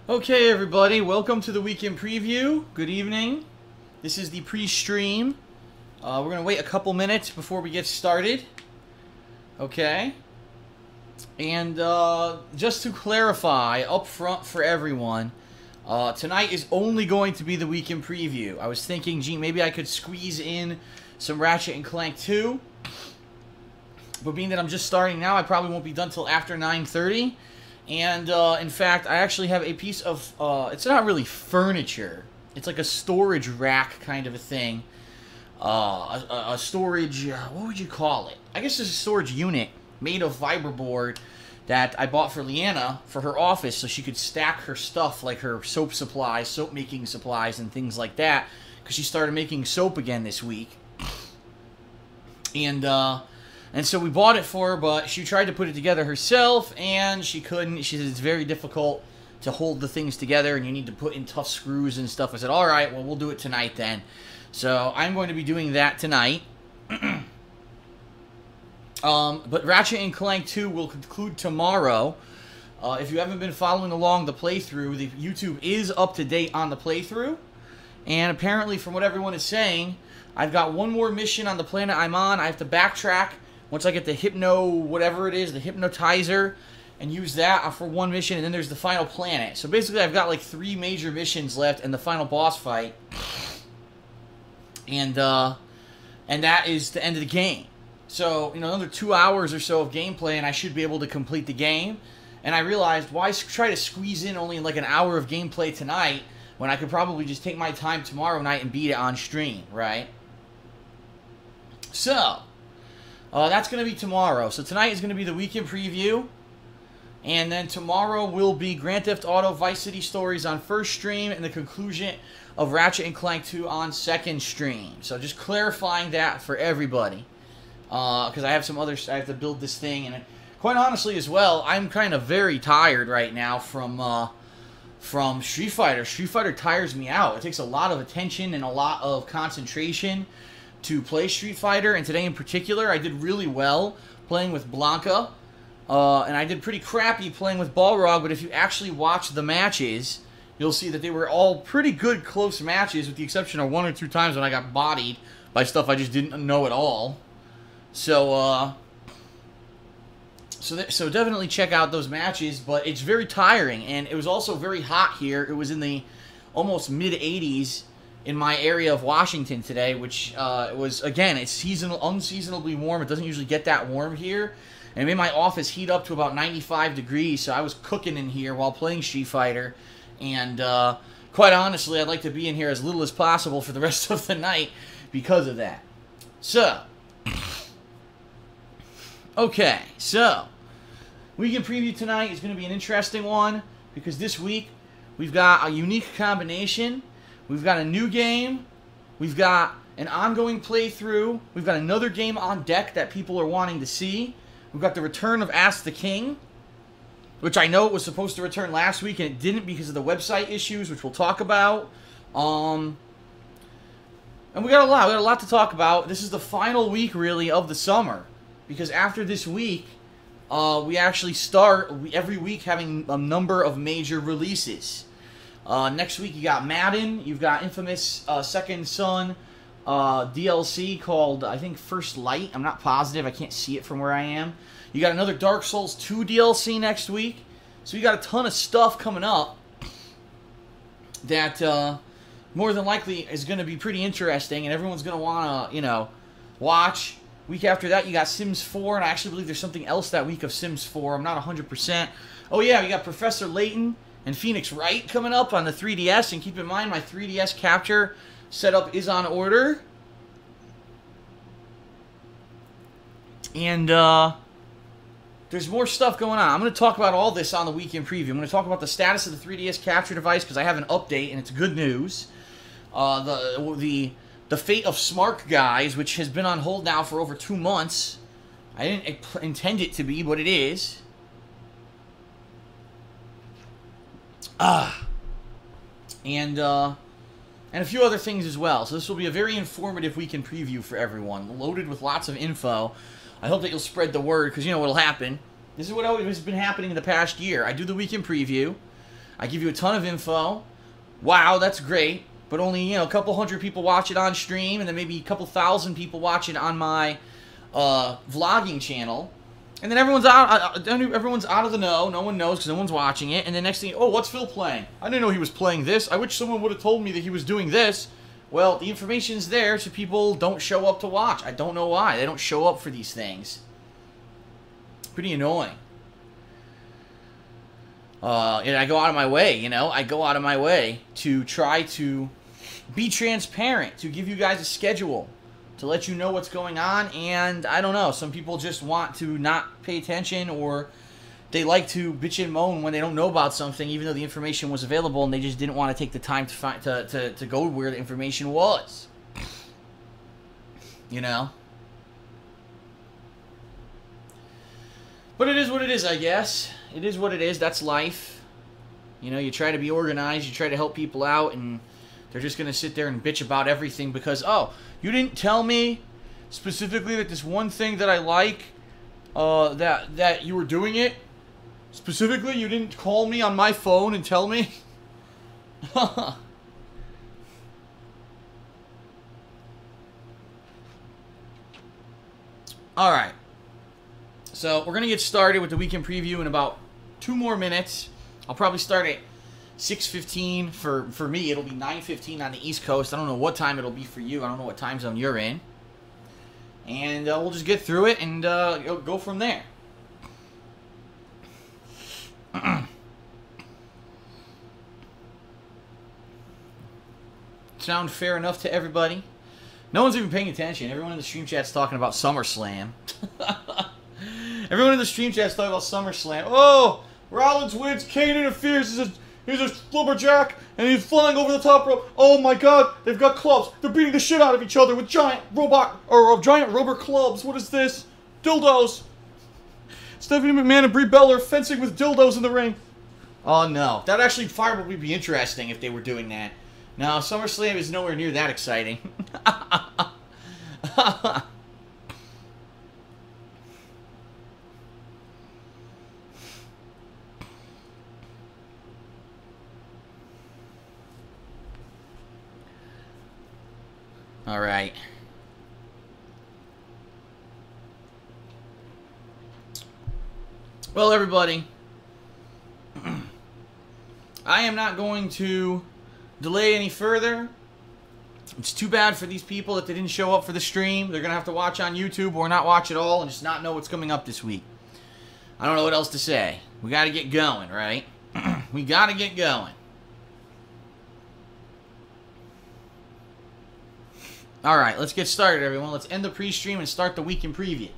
Okay, everybody, welcome to the weekend preview. Good evening. This is the pre-stream. We're going to wait a couple minutes before we get started. Okay. And just to clarify up front for everyone, tonight is only going to be the weekend preview. I was thinking, gee, maybe I could squeeze in some Ratchet and Clank 2. But being that I'm just starting now, I probably won't be done till after 9:30. And, in fact, I actually have a piece of, it's not really furniture. It's like a storage rack kind of a thing. A storage, what would you call it? I guess it's a storage unit made of fiberboard that I bought for Leanna for her office so she could stack her stuff, like her soap supplies, soap-making supplies, and things like that. Because she started making soap again this week. And so we bought it for her, but she tried to put it together herself, and she couldn't. She said it's very difficult to hold the things together, and you need to put in tough screws and stuff. I said, all right, well, we'll do it tonight then. So I'm going to be doing that tonight. But Ratchet and Clank 2 will conclude tomorrow. If you haven't been following along the playthrough, the YouTube is up to date on the playthrough. And apparently, from what everyone is saying, I've got one more mission on the planet I'm on. I have to backtrack once I get the hypno, whatever it is, the hypnotizer, and use that for one mission, and then there's the final planet. So basically, I've got like 3 major missions left and the final boss fight. And that is the end of the game. So, you know, another 2 hours or so of gameplay, and I should be able to complete the game. And I realized, why try to squeeze in only like an hour of gameplay tonight when I could probably just take my time tomorrow night and beat it on stream, right? So, that's going to be tomorrow. So tonight is going to be the weekend preview. And then tomorrow will be Grand Theft Auto Vice City Stories on first stream and the conclusion of Ratchet and Clank 2 on second stream. So just clarifying that for everybody. Because I have some other... I have to build this thing. And quite honestly as well, I'm kind of very tired right now from Street Fighter. Street Fighter tires me out. It takes a lot of attention and a lot of concentration to play Street Fighter, and today in particular, I did really well playing with Blanca, and I did pretty crappy playing with Balrog, but if you actually watch the matches, you'll see that they were all pretty good, close matches, with the exception of 1 or 2 times when I got bodied by stuff I just didn't know at all. So, so definitely check out those matches, but it's very tiring, and it was also very hot here. It was in the almost mid-80s in my area of Washington today, which was, again, it's unseasonably warm. It doesn't usually get that warm here. And it made my office heat up to about 95 degrees, so I was cooking in here while playing Street Fighter. And quite honestly, I'd like to be in here as little as possible for the rest of the night because of that. So, okay, so, weekend preview tonight is going to be an interesting one, because this week we've got a unique combination. We've got a new game, we've got an ongoing playthrough, we've got another game on deck that people are wanting to see. We've got the return of Ask the King, which I know it was supposed to return last week and it didn't because of the website issues, which we'll talk about. And we got a lot to talk about. This is the final week, really, of the summer, because after this week, we actually start every week having a number of major releases. Next week you got Madden, you've got Infamous Second Son DLC called, I think, First Light. I'm not positive, I can't see it from where I am. You got another Dark Souls 2 DLC next week. So you got a ton of stuff coming up that more than likely is going to be pretty interesting, and everyone's going to want to, you know, watch. Week after that you got Sims 4, and I actually believe there's something else that week of Sims 4. I'm not 100%. Oh yeah, you got Professor Layton and Phoenix Wright coming up on the 3DS, and keep in mind my 3DS capture setup is on order. And there's more stuff going on. I'm going to talk about all this on the weekend preview. I'm going to talk about the status of the 3DS capture device because I have an update and it's good news. The fate of Smark Guys, which has been on hold now for over 2 months. I didn't intend it to be, but it is. And a few other things as well. So this will be a very informative weekend preview for everyone, loaded with lots of info. I hope that you'll spread the word, because you know what'll happen. This is what always has been happening in the past year. I do the weekend preview. I give you a ton of info. Wow, that's great. But only, a couple hundred people watch it on stream, and then maybe a couple thousand people watch it on my vlogging channel. And then everyone's out of the know. No one knows because no one's watching it. And then next thing, oh, what's Phil playing? I didn't know he was playing this. I wish someone would have told me that he was doing this. Well, the information's there, so people don't show up to watch. I don't know why. They don't show up for these things. Pretty annoying. And I go out of my way, I go out of my way to try to be transparent, to give you guys a schedule, to let you know what's going on. And I don't know, some people just want to not pay attention, or they like to bitch and moan when they don't know about something, even though the information was available, and they just didn't want to take the time to go where the information was. But it is what it is, I guess. It is what it is. That's life. You try to be organized. You try to help people out, and they're just going to sit there and bitch about everything because, oh, you didn't tell me specifically that this one thing that I like, that you were doing it. Specifically, you didn't call me on my phone and tell me. All right. So we're going to get started with the weekend preview in about 2 more minutes. I'll probably start at 6:15. For me, it'll be 9:15 on the East Coast. I don't know what time it'll be for you. I don't know what time zone you're in. And we'll just get through it and go from there. Sound fair enough to everybody? No one's even paying attention. Everyone in the stream chat's talking about SummerSlam. Everyone in the stream chat's talking about SummerSlam. Oh, Rollins wins. Kane interferes. He's a lumberjack, and he's flying over the top rope. Oh my God! They've got clubs. They're beating the shit out of each other with giant rubber clubs. What is this? Dildos. Stephanie McMahon and Brie Bella are fencing with dildos in the ring. Oh no, that actually probably be interesting if they were doing that. No, SummerSlam is nowhere near that exciting. All right. Well, everybody, I am not going to delay any further. It's too bad for these people that they didn't show up for the stream. They're going to have to watch on YouTube or not watch at all and just not know what's coming up this week. I don't know what else to say. We got to get going, right? We got to get going. All right, let's get started, everyone. Let's end the pre-stream and start the weekend preview.